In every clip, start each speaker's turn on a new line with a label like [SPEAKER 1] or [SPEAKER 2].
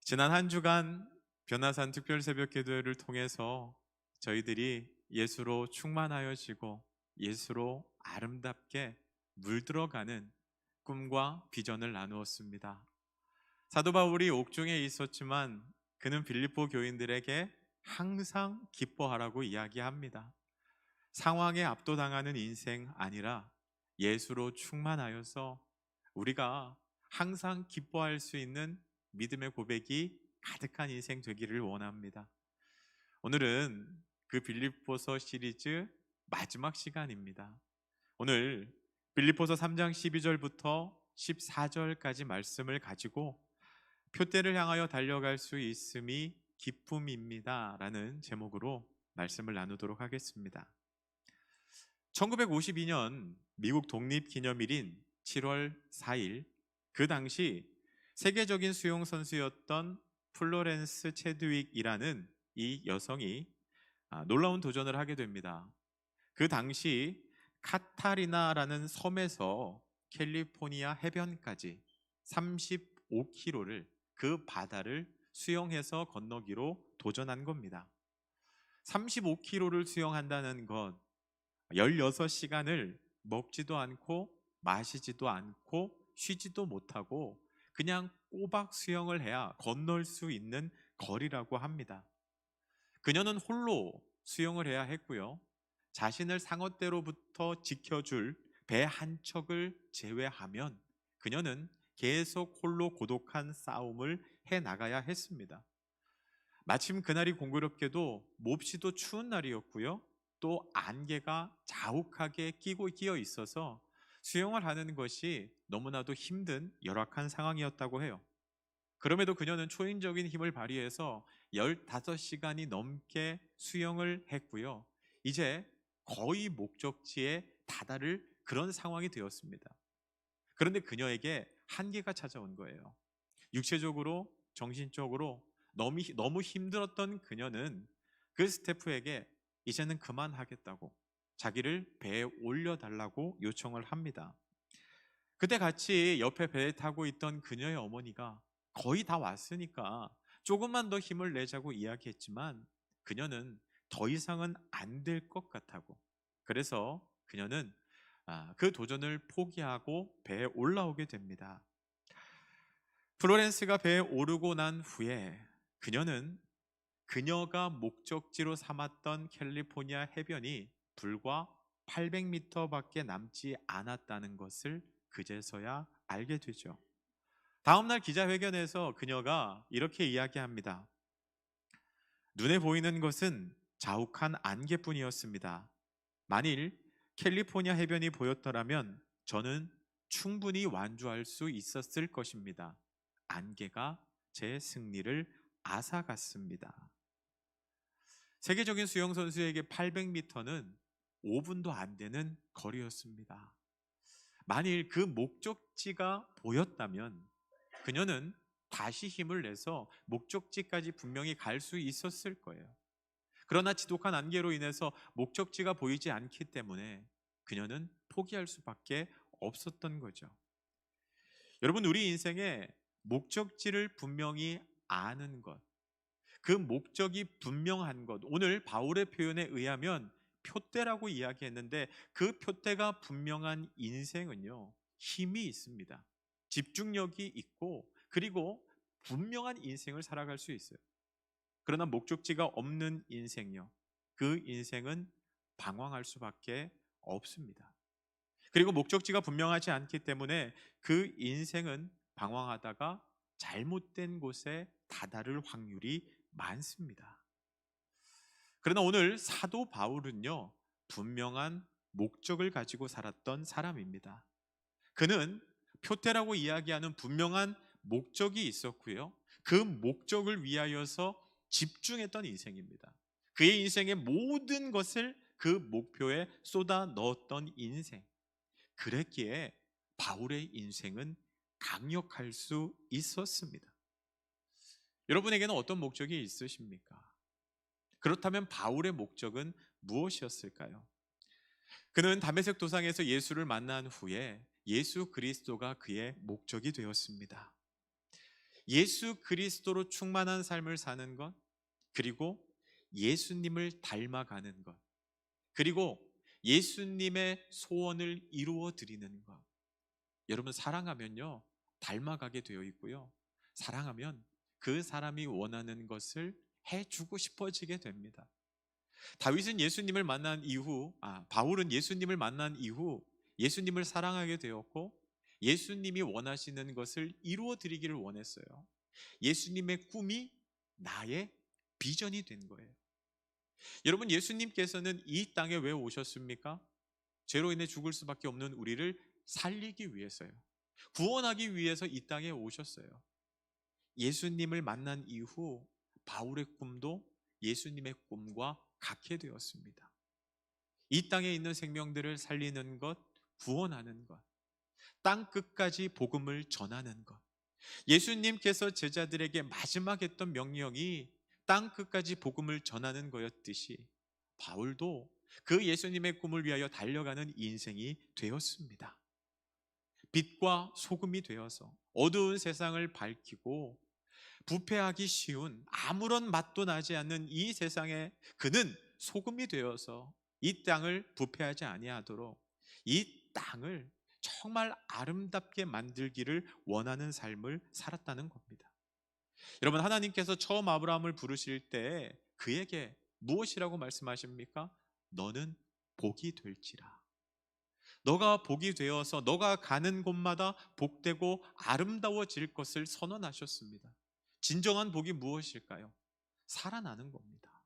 [SPEAKER 1] 지난 한 주간 변화산 특별 새벽 기도회를 통해서 저희들이 예수로 충만하여지고 예수로 아름답게 물들어가는 꿈과 비전을 나누었습니다. 사도 바울이 옥중에 있었지만 그는 빌립보 교인들에게 항상 기뻐하라고 이야기합니다. 상황에 압도당하는 인생 아니라 예수로 충만하여서 우리가 항상 기뻐할 수 있는 믿음의 고백이 가득한 인생 되기를 원합니다. 오늘은 그 빌립보서 시리즈 마지막 시간입니다. 오늘 빌립보서 3장 12절부터 14절까지 말씀을 가지고 표대를 향하여 달려갈 수 있음이 기쁨입니다 라는 제목으로 말씀을 나누도록 하겠습니다. 1952년 미국 독립기념일인 7월 4일, 그 당시 세계적인 수영 선수였던 플로렌스 체드윅이라는 이 여성이 놀라운 도전을 하게 됩니다. 그 당시 카타리나라는 섬에서 캘리포니아 해변까지 35km를 그 바다를 수영해서 건너기로 도전한 겁니다. 35km를 수영한다는 것, 16시간을 먹지도 않고 마시지도 않고 쉬지도 못하고 그냥 꼬박 수영을 해야 건널 수 있는 거리라고 합니다. 그녀는 홀로 수영을 해야 했고요. 자신을 상어떼로부터 지켜줄 배 한 척을 제외하면 그녀는 계속 홀로 고독한 싸움을 해 나가야 했습니다. 마침 그날이 공교롭게도 몹시도 추운 날이었고요. 또 안개가 자욱하게 끼어 있어서 수영을 하는 것이 너무나도 힘든 열악한 상황이었다고 해요. 그럼에도 그녀는 초인적인 힘을 발휘해서 15시간이 넘게 수영을 했고요. 이제 거의 목적지에 다다를 그런 상황이 되었습니다. 그런데 그녀에게 한계가 찾아온 거예요. 육체적으로, 정신적으로 너무 힘들었던 그녀는 그 스태프에게 이제는 그만하겠다고 자기를 배에 올려달라고 요청을 합니다. 그때 같이 옆에 배에 타고 있던 그녀의 어머니가 거의 다 왔으니까 조금만 더 힘을 내자고 이야기했지만 그녀는 더 이상은 안 될 것 같다고, 그래서 그녀는 그 도전을 포기하고 배에 올라오게 됩니다. 플로렌스가 배에 오르고 난 후에 그녀는 그녀가 목적지로 삼았던 캘리포니아 해변이 불과 800m밖에 남지 않았다는 것을 그제서야 알게 되죠. 다음날 기자회견에서 그녀가 이렇게 이야기합니다. 눈에 보이는 것은 자욱한 안개뿐이었습니다. 만일 캘리포니아 해변이 보였더라면 저는 충분히 완주할 수 있었을 것입니다. 안개가 제 승리를 앗아갔습니다. 세계적인 수영 선수에게 800m는 5분도 안 되는 거리였습니다. 만일 그 목적지가 보였다면 그녀는 다시 힘을 내서 목적지까지 분명히 갈 수 있었을 거예요. 그러나 지독한 안개로 인해서 목적지가 보이지 않기 때문에 그녀는 포기할 수밖에 없었던 거죠. 여러분, 우리 인생에 목적지를 분명히 아는 것, 그 목적이 분명한 것, 오늘 바울의 표현에 의하면 표대라고 이야기했는데 그 표대가 분명한 인생은요, 힘이 있습니다. 집중력이 있고 그리고 분명한 인생을 살아갈 수 있어요. 그러나 목적지가 없는 인생요, 그 인생은 방황할 수밖에 없습니다. 그리고 목적지가 분명하지 않기 때문에 그 인생은 방황하다가 잘못된 곳에 다다를 확률이 많습니다. 그러나 오늘 사도 바울은요, 분명한 목적을 가지고 살았던 사람입니다. 그는 표태라고 이야기하는 분명한 목적이 있었고요. 그 목적을 위하여서 집중했던 인생입니다. 그의 인생의 모든 것을 그 목표에 쏟아 넣었던 인생. 그랬기에 바울의 인생은 강력할 수 있었습니다. 여러분에게는 어떤 목적이 있으십니까? 그렇다면 바울의 목적은 무엇이었을까요? 그는 다메섹 도상에서 예수를 만난 후에 예수 그리스도가 그의 목적이 되었습니다. 예수 그리스도로 충만한 삶을 사는 것, 그리고 예수님을 닮아가는 것, 그리고 예수님의 소원을 이루어 드리는 것. 여러분, 사랑하면요, 닮아가게 되어 있고요. 사랑하면 그 사람이 원하는 것을 해주고 싶어지게 됩니다. 다윗은 예수님을 만난 이후, 바울은 예수님을 만난 이후 예수님을 사랑하게 되었고, 예수님이 원하시는 것을 이루어 드리기를 원했어요. 예수님의 꿈이 나의 비전이 된 거예요. 여러분, 예수님께서는 이 땅에 왜 오셨습니까? 죄로 인해 죽을 수밖에 없는 우리를 살리기 위해서요. 구원하기 위해서 이 땅에 오셨어요. 예수님을 만난 이후 바울의 꿈도 예수님의 꿈과 같게 되었습니다. 이 땅에 있는 생명들을 살리는 것, 구원하는 것, 땅 끝까지 복음을 전하는 것. 예수님께서 제자들에게 마지막 했던 명령이 땅 끝까지 복음을 전하는 거였듯이 바울도 그 예수님의 꿈을 위하여 달려가는 인생이 되었습니다. 빛과 소금이 되어서 어두운 세상을 밝히고, 부패하기 쉬운 아무런 맛도 나지 않는 이 세상에 그는 소금이 되어서 이 땅을 부패하지 아니하도록 이 땅을 정말 아름답게 만들기를 원하는 삶을 살았다는 겁니다. 여러분, 하나님께서 처음 아브라함을 부르실 때 그에게 무엇이라고 말씀하십니까? 너는 복이 될지라. 너가 복이 되어서 너가 가는 곳마다 복되고 아름다워질 것을 선언하셨습니다. 진정한 복이 무엇일까요? 살아나는 겁니다.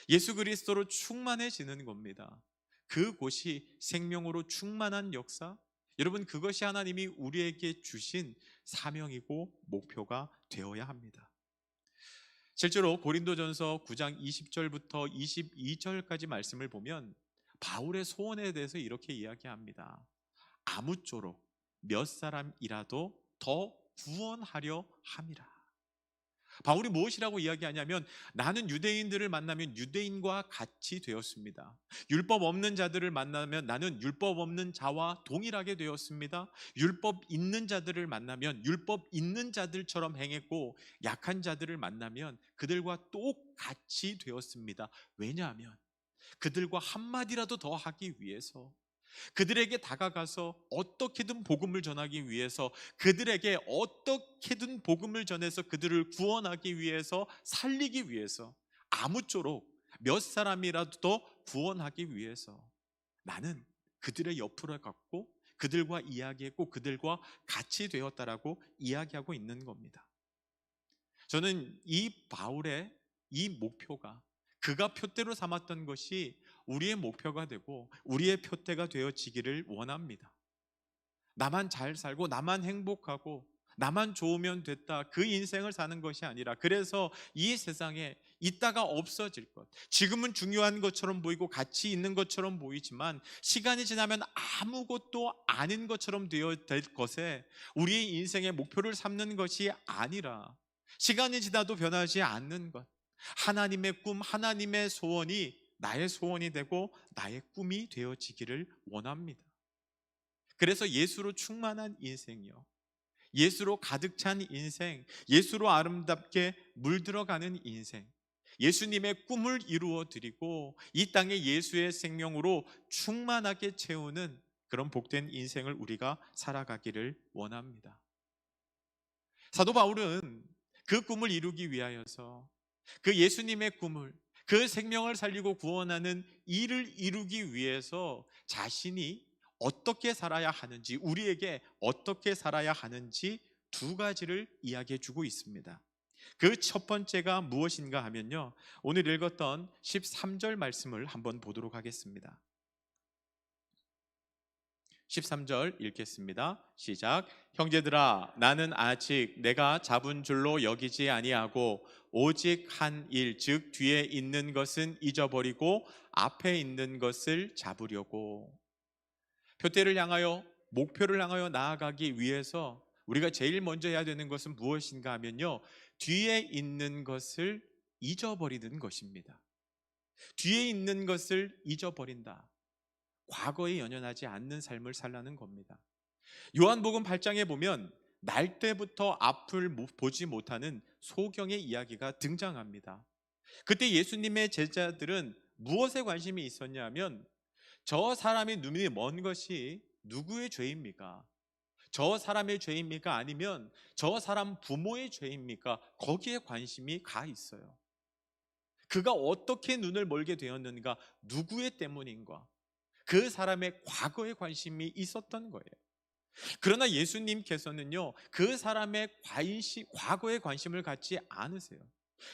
[SPEAKER 1] 예수 그리스도로 충만해지는 겁니다. 그곳이 생명으로 충만한 역사, 여러분, 그것이 하나님이 우리에게 주신 사명이고 목표가 되어야 합니다. 실제로 고린도전서 9장 20절부터 22절까지 말씀을 보면 바울의 소원에 대해서 이렇게 이야기합니다. 아무쪼록 몇 사람이라도 더 구원하려 함이라. 바울이 무엇이라고 이야기하냐면, 나는 유대인들을 만나면 유대인과 같이 되었습니다. 율법 없는 자들을 만나면 나는 율법 없는 자와 동일하게 되었습니다. 율법 있는 자들을 만나면 율법 있는 자들처럼 행했고, 약한 자들을 만나면 그들과 똑같이 되었습니다. 왜냐하면 그들과 한마디라도 더 하기 위해서, 그들에게 다가가서 어떻게든 복음을 전하기 위해서, 그들에게 어떻게든 복음을 전해서 그들을 구원하기 위해서, 살리기 위해서, 아무쪼록 몇 사람이라도 더 구원하기 위해서 나는 그들의 옆으로 갔고 그들과 이야기했고 그들과 같이 되었다라고 이야기하고 있는 겁니다. 저는 이 바울의 이 목표가, 그가 표대로 삼았던 것이 우리의 목표가 되고 우리의 표대가 되어지기를 원합니다. 나만 잘 살고 나만 행복하고 나만 좋으면 됐다, 그 인생을 사는 것이 아니라, 그래서 이 세상에 있다가 없어질 것, 지금은 중요한 것처럼 보이고 가치 있는 것처럼 보이지만 시간이 지나면 아무것도 아닌 것처럼 되어 될 것에 우리의 인생의 목표를 삼는 것이 아니라, 시간이 지나도 변하지 않는 것, 하나님의 꿈, 하나님의 소원이 나의 소원이 되고 나의 꿈이 되어지기를 원합니다. 그래서 예수로 충만한 인생이요, 예수로 가득 찬 인생, 예수로 아름답게 물들어가는 인생, 예수님의 꿈을 이루어 드리고 이 땅에 예수의 생명으로 충만하게 채우는 그런 복된 인생을 우리가 살아가기를 원합니다. 사도 바울은 그 꿈을 이루기 위하여서, 그 예수님의 꿈을, 그 생명을 살리고 구원하는 일을 이루기 위해서 자신이 어떻게 살아야 하는지, 우리에게 어떻게 살아야 하는지 두 가지를 이야기해 주고 있습니다. 그 첫 번째가 무엇인가 하면요, 오늘 읽었던 13절 말씀을 한번 보도록 하겠습니다. 13절 읽겠습니다. 시작. 형제들아, 나는 아직 내가 잡은 줄로 여기지 아니하고 오직 한 일, 즉 뒤에 있는 것은 잊어버리고 앞에 있는 것을 잡으려고. 표대를 향하여, 목표를 향하여 나아가기 위해서 우리가 제일 먼저 해야 되는 것은 무엇인가 하면요, 뒤에 있는 것을 잊어버리는 것입니다. 뒤에 있는 것을 잊어버린다, 과거에 연연하지 않는 삶을 살라는 겁니다. 요한복음 8장에 보면 날 때부터 앞을 보지 못하는 소경의 이야기가 등장합니다. 그때 예수님의 제자들은 무엇에 관심이 있었냐면 저 사람의 눈이 먼 것이 누구의 죄입니까? 저 사람의 죄입니까? 아니면 저 사람 부모의 죄입니까? 거기에 관심이 가 있어요. 그가 어떻게 눈을 멀게 되었는가? 누구의 때문인가? 그 사람의 과거에 관심이 있었던 거예요. 그러나 예수님께서는요, 그 사람의 과거에 관심을 갖지 않으세요.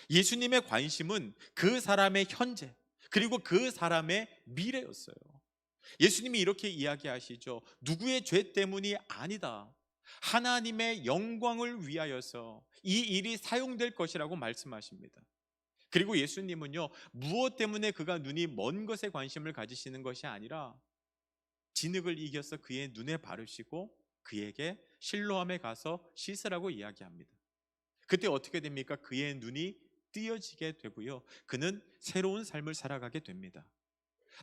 [SPEAKER 1] 예수님의 관심은 그 사람의 현재, 그리고 그 사람의 미래였어요. 예수님이 이렇게 이야기하시죠. 누구의 죄 때문이 아니다. 하나님의 영광을 위하여서 이 일이 사용될 것이라고 말씀하십니다. 그리고 예수님은요, 무엇 때문에 그가 눈이 먼 것에 관심을 가지시는 것이 아니라 진흙을 이겨서 그의 눈에 바르시고 그에게 실로암에 가서 씻으라고 이야기합니다. 그때 어떻게 됩니까? 그의 눈이 띄어지게 되고요, 그는 새로운 삶을 살아가게 됩니다.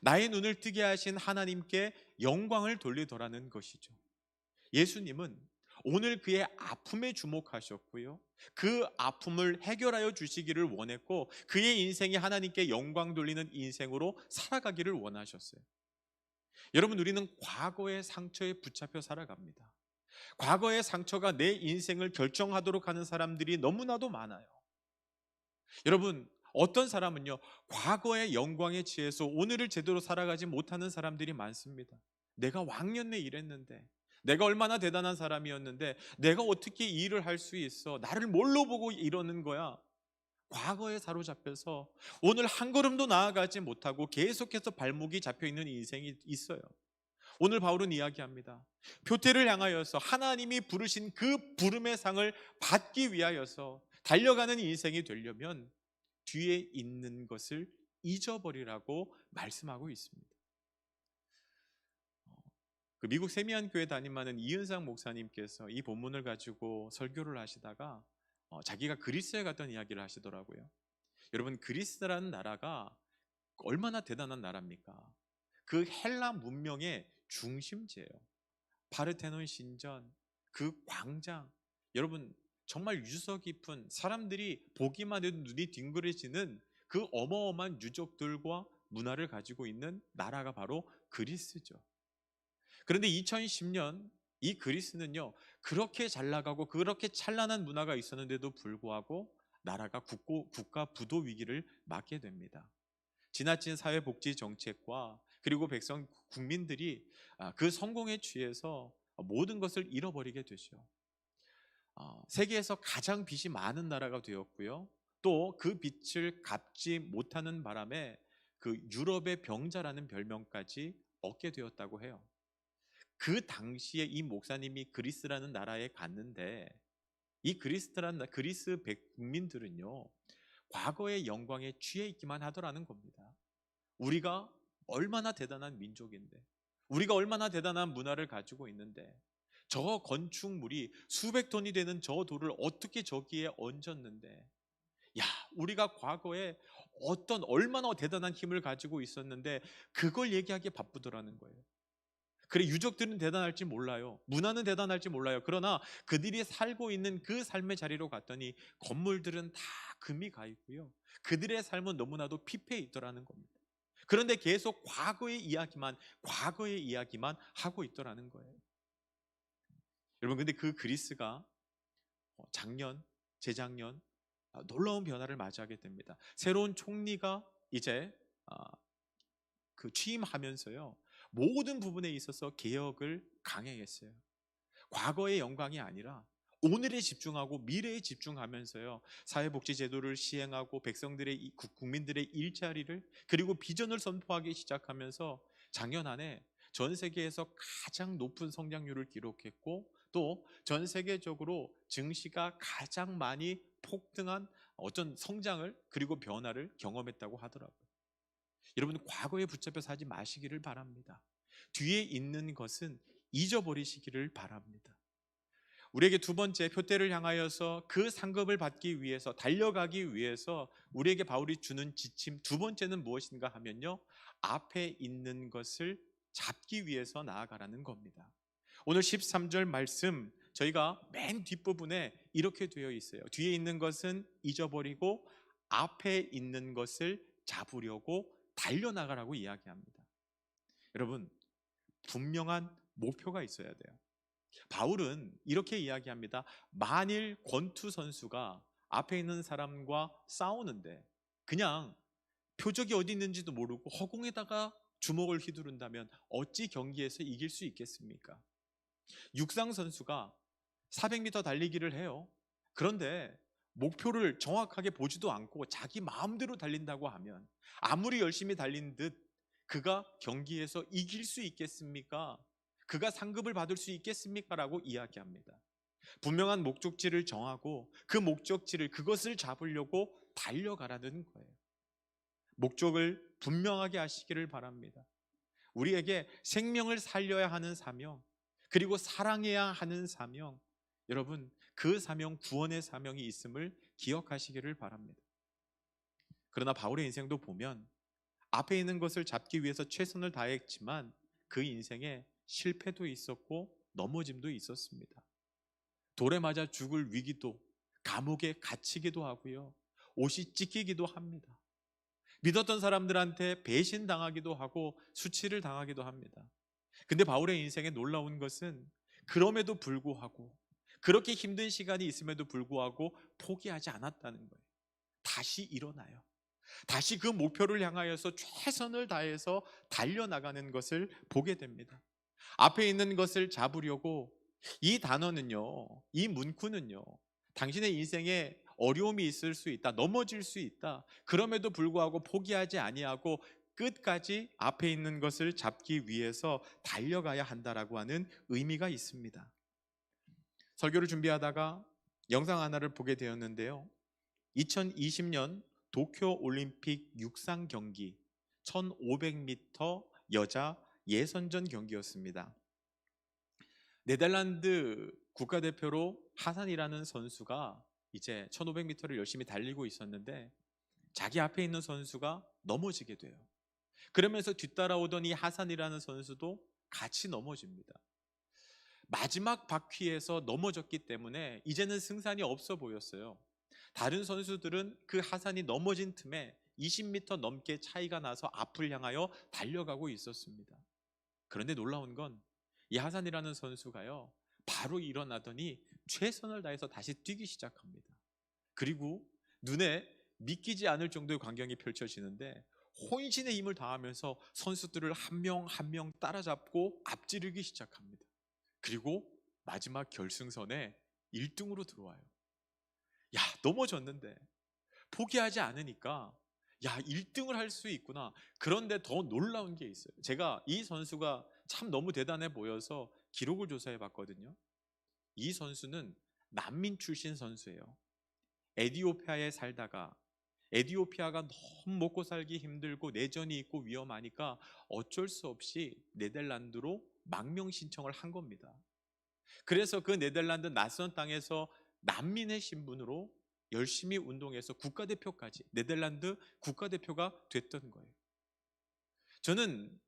[SPEAKER 1] 나의 눈을 뜨게 하신 하나님께 영광을 돌리더라는 것이죠. 예수님은 오늘 그의 아픔에 주목하셨고요, 그 아픔을 해결하여 주시기를 원했고, 그의 인생이 하나님께 영광 돌리는 인생으로 살아가기를 원하셨어요. 여러분, 우리는 과거의 상처에 붙잡혀 살아갑니다. 과거의 상처가 내 인생을 결정하도록 하는 사람들이 너무나도 많아요. 여러분, 어떤 사람은요, 과거의 영광에 취해서 오늘을 제대로 살아가지 못하는 사람들이 많습니다. 내가 왕년에 이랬는데, 내가 얼마나 대단한 사람이었는데, 내가 어떻게 이 일을 할 수 있어? 나를 뭘로 보고 이러는 거야? 과거에 사로잡혀서 오늘 한 걸음도 나아가지 못하고 계속해서 발목이 잡혀 있는 인생이 있어요. 오늘 바울은 이야기합니다. 표태를 향하여서 하나님이 부르신 그 부름의 상을 받기 위하여서 달려가는 인생이 되려면 뒤에 있는 것을 잊어버리라고 말씀하고 있습니다. 그 미국 세미안 교회 담임하는 이은상 목사님께서 이 본문을 가지고 설교를 하시다가 자기가 그리스에 갔던 이야기를 하시더라고요. 여러분, 그리스라는 나라가 얼마나 대단한 나라입니까? 그 헬라 문명의 중심지예요. 파르테논 신전, 그 광장, 여러분 정말 유서 깊은, 사람들이 보기만 해도 눈이 뒹그러지는 그 어마어마한 유적들과 문화를 가지고 있는 나라가 바로 그리스죠. 그런데 2010년 이 그리스는요, 그렇게 잘 나가고 그렇게 찬란한 문화가 있었는데도 불구하고 나라가 국가 부도 위기를 맞게 됩니다. 지나친 사회복지 정책과 그리고 국민들이 그 성공에 취해서 모든 것을 잃어버리게 되죠. 세계에서 가장 빚이 많은 나라가 되었고요, 또 그 빚을 갚지 못하는 바람에 그 유럽의 병자라는 별명까지 얻게 되었다고 해요. 그 당시에 이 목사님이 그리스라는 나라에 갔는데, 이 그리스 국민들은요, 과거의 영광에 취해 있기만 하더라는 겁니다. 우리가 얼마나 대단한 민족인데, 우리가 얼마나 대단한 문화를 가지고 있는데, 저 건축물이 수백 톤이 되는 저 돌을 어떻게 저기에 얹었는데, 야, 우리가 과거에 얼마나 대단한 힘을 가지고 있었는데 그걸 얘기하기에 바쁘더라는 거예요. 그래, 유적들은 대단할지 몰라요, 문화는 대단할지 몰라요. 그러나 그들이 살고 있는 그 삶의 자리로 갔더니 건물들은 다 금이 가 있고요, 그들의 삶은 너무나도 피폐해 있더라는 겁니다. 그런데 계속 과거의 이야기만 하고 있더라는 거예요. 여러분, 근데 그 그리스가 재작년 놀라운 변화를 맞이하게 됩니다. 새로운 총리가 이제 취임하면서요, 모든 부분에 있어서 개혁을 강행했어요. 과거의 영광이 아니라 오늘에 집중하고 미래에 집중하면서요, 사회복지 제도를 시행하고 국민들의 일자리를, 그리고 비전을 선포하기 시작하면서 작년 안에 전 세계에서 가장 높은 성장률을 기록했고, 또 전 세계적으로 증시가 가장 많이 폭등한 어떤 성장을, 그리고 변화를 경험했다고 하더라고요. 여러분, 과거에 붙잡혀서 하지 마시기를 바랍니다. 뒤에 있는 것은 잊어버리시기를 바랍니다. 우리에게 두 번째, 표대를 향하여서 그 상급을 받기 위해서, 달려가기 위해서 우리에게 바울이 주는 지침 두 번째는 무엇인가 하면요, 앞에 있는 것을 잡기 위해서 나아가라는 겁니다. 오늘 13절 말씀 저희가 맨 뒷부분에 이렇게 되어 있어요. 뒤에 있는 것은 잊어버리고 앞에 있는 것을 잡으려고 달려나가라고 이야기합니다. 여러분, 분명한 목표가 있어야 돼요. 바울은 이렇게 이야기합니다. 만일 권투 선수가 앞에 있는 사람과 싸우는데 그냥 표적이 어디 있는지도 모르고 허공에다가 주먹을 휘두른다면 어찌 경기에서 이길 수 있겠습니까? 육상 선수가 400m 달리기를 해요. 그런데 목표를 정확하게 보지도 않고 자기 마음대로 달린다고 하면 아무리 열심히 달린 듯 그가 경기에서 이길 수 있겠습니까? 그가 상급을 받을 수 있겠습니까? 라고 이야기합니다. 분명한 목적지를 정하고 그 목적지를 그것을 잡으려고 달려가라는 거예요. 목적을 분명하게 하시기를 바랍니다. 우리에게 생명을 살려야 하는 사명, 그리고 사랑해야 하는 사명, 여러분 그 사명, 구원의 사명이 있음을 기억하시기를 바랍니다. 그러나 바울의 인생도 보면 앞에 있는 것을 잡기 위해서 최선을 다했지만 그 인생에 실패도 있었고 넘어짐도 있었습니다. 돌에 맞아 죽을 위기도, 감옥에 갇히기도 하고요, 옷이 찢기기도 합니다. 믿었던 사람들한테 배신당하기도 하고 수치를 당하기도 합니다. 근데 바울의 인생에 놀라운 것은 그럼에도 불구하고, 그렇게 힘든 시간이 있음에도 불구하고 포기하지 않았다는 거예요. 다시 일어나요. 다시 그 목표를 향하여서 최선을 다해서 달려나가는 것을 보게 됩니다. 앞에 있는 것을 잡으려고, 이 단어는요, 이 문구는요, 당신의 인생에 어려움이 있을 수 있다, 넘어질 수 있다, 그럼에도 불구하고 포기하지 아니하고 끝까지 앞에 있는 것을 잡기 위해서 달려가야 한다라고 하는 의미가 있습니다. 설교를 준비하다가 영상 하나를 보게 되었는데요, 2020년 도쿄 올림픽 육상 경기 1500m 여자 예선전 경기였습니다. 네덜란드 국가대표로 하산이라는 선수가 이제 1500m를 열심히 달리고 있었는데 자기 앞에 있는 선수가 넘어지게 돼요. 그러면서 뒤따라오던 이 하산이라는 선수도 같이 넘어집니다. 마지막 바퀴에서 넘어졌기 때문에 이제는 승산이 없어 보였어요. 다른 선수들은 그 하산이 넘어진 틈에 20m 넘게 차이가 나서 앞을 향하여 달려가고 있었습니다. 그런데 놀라운 건 이 하산이라는 선수가요, 바로 일어나더니 최선을 다해서 다시 뛰기 시작합니다. 그리고 눈에 믿기지 않을 정도의 광경이 펼쳐지는데 혼신의 힘을 다하면서 선수들을 한 명 한 명 따라잡고 앞지르기 시작합니다. 그리고 마지막 결승선에 1등으로 들어와요. 야, 넘어졌는데 포기하지 않으니까 야, 1등을 할 수 있구나. 그런데 더 놀라운 게 있어요. 제가 이 선수가 참 너무 대단해 보여서 기록을 조사해 봤거든요. 이 선수는 난민 출신 선수예요. 에티오피아에 살다가 에티오피아가 너무 먹고 살기 힘들고 내전이 있고 위험하니까 어쩔 수 없이 네덜란드로 망명 신청을 한 겁니다. 그래서 그 네덜란드 낯선 땅에서 난민의 신분으로 열심히 운동해서 국가대표까지, 네덜란드 국가대표가 됐던 거예요. 저는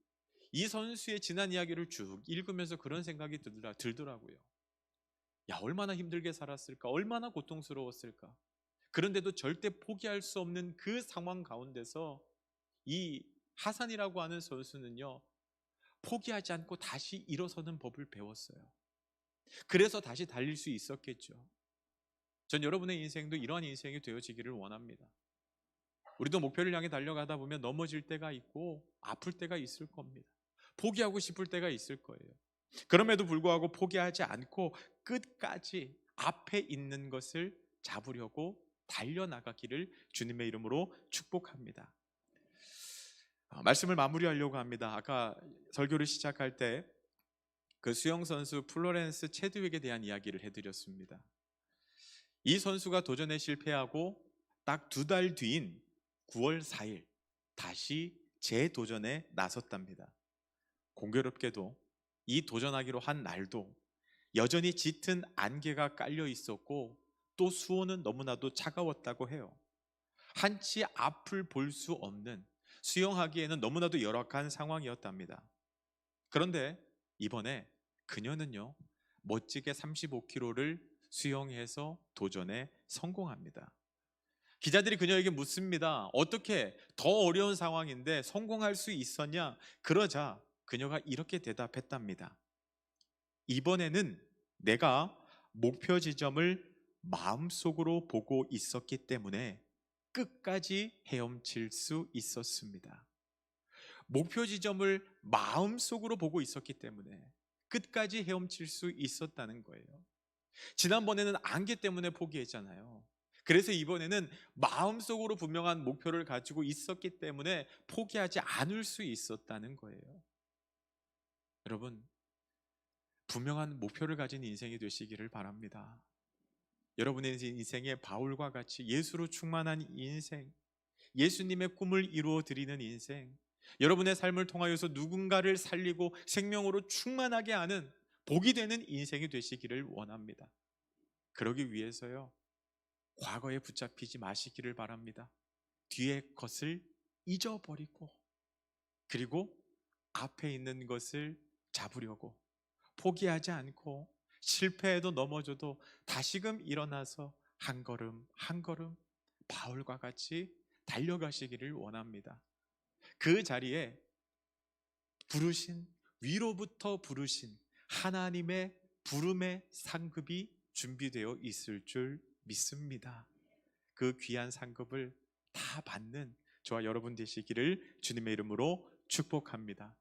[SPEAKER 1] 이 선수의 지난 이야기를 쭉 읽으면서 그런 생각이 들더라고요. 야, 얼마나 힘들게 살았을까, 얼마나 고통스러웠을까. 그런데도 절대 포기할 수 없는 그 상황 가운데서 이 하산이라고 하는 선수는요, 포기하지 않고 다시 일어서는 법을 배웠어요. 그래서 다시 달릴 수 있었겠죠. 전 여러분의 인생도 이러한 인생이 되어지기를 원합니다. 우리도 목표를 향해 달려가다 보면 넘어질 때가 있고 아플 때가 있을 겁니다. 포기하고 싶을 때가 있을 거예요. 그럼에도 불구하고 포기하지 않고 끝까지 앞에 있는 것을 잡으려고 달려나가기를 주님의 이름으로 축복합니다. 말씀을 마무리하려고 합니다. 아까 설교를 시작할 때 그 수영 선수 플로렌스 체드윅에 대한 이야기를 해드렸습니다. 이 선수가 도전에 실패하고 딱 2달 뒤인 9월 4일 다시 재도전에 나섰답니다. 공교롭게도 이 도전하기로 한 날도 여전히 짙은 안개가 깔려 있었고 또 수온은 너무나도 차가웠다고 해요. 한치 앞을 볼 수 없는, 수영하기에는 너무나도 열악한 상황이었답니다. 그런데 이번에 그녀는요, 멋지게 35km를 수영해서 도전에 성공합니다. 기자들이 그녀에게 묻습니다. 어떻게 더 어려운 상황인데 성공할 수 있었냐? 그러자 그녀가 이렇게 대답했답니다. 이번에는 내가 목표 지점을 마음속으로 보고 있었기 때문에 끝까지 헤엄칠 수 있었습니다. 목표 지점을 마음속으로 보고 있었기 때문에 끝까지 헤엄칠 수 있었다는 거예요. 지난번에는 안개 때문에 포기했잖아요. 그래서 이번에는 마음속으로 분명한 목표를 가지고 있었기 때문에 포기하지 않을 수 있었다는 거예요. 여러분, 분명한 목표를 가진 인생이 되시기를 바랍니다. 여러분의 인생에 바울과 같이 예수로 충만한 인생, 예수님의 꿈을 이루어 드리는 인생, 여러분의 삶을 통하여서 누군가를 살리고 생명으로 충만하게 하는 복이 되는 인생이 되시기를 원합니다. 그러기 위해서요, 과거에 붙잡히지 마시기를 바랍니다. 뒤의 것을 잊어버리고, 그리고 앞에 있는 것을 잡으려고 포기하지 않고, 실패해도 넘어져도 다시금 일어나서 한 걸음 한 걸음 바울과 같이 달려가시기를 원합니다. 그 자리에 부르신, 위로부터 부르신 하나님의 부름의 상급이 준비되어 있을 줄 믿습니다. 그 귀한 상급을 다 받는 저와 여러분 되시기를 주님의 이름으로 축복합니다.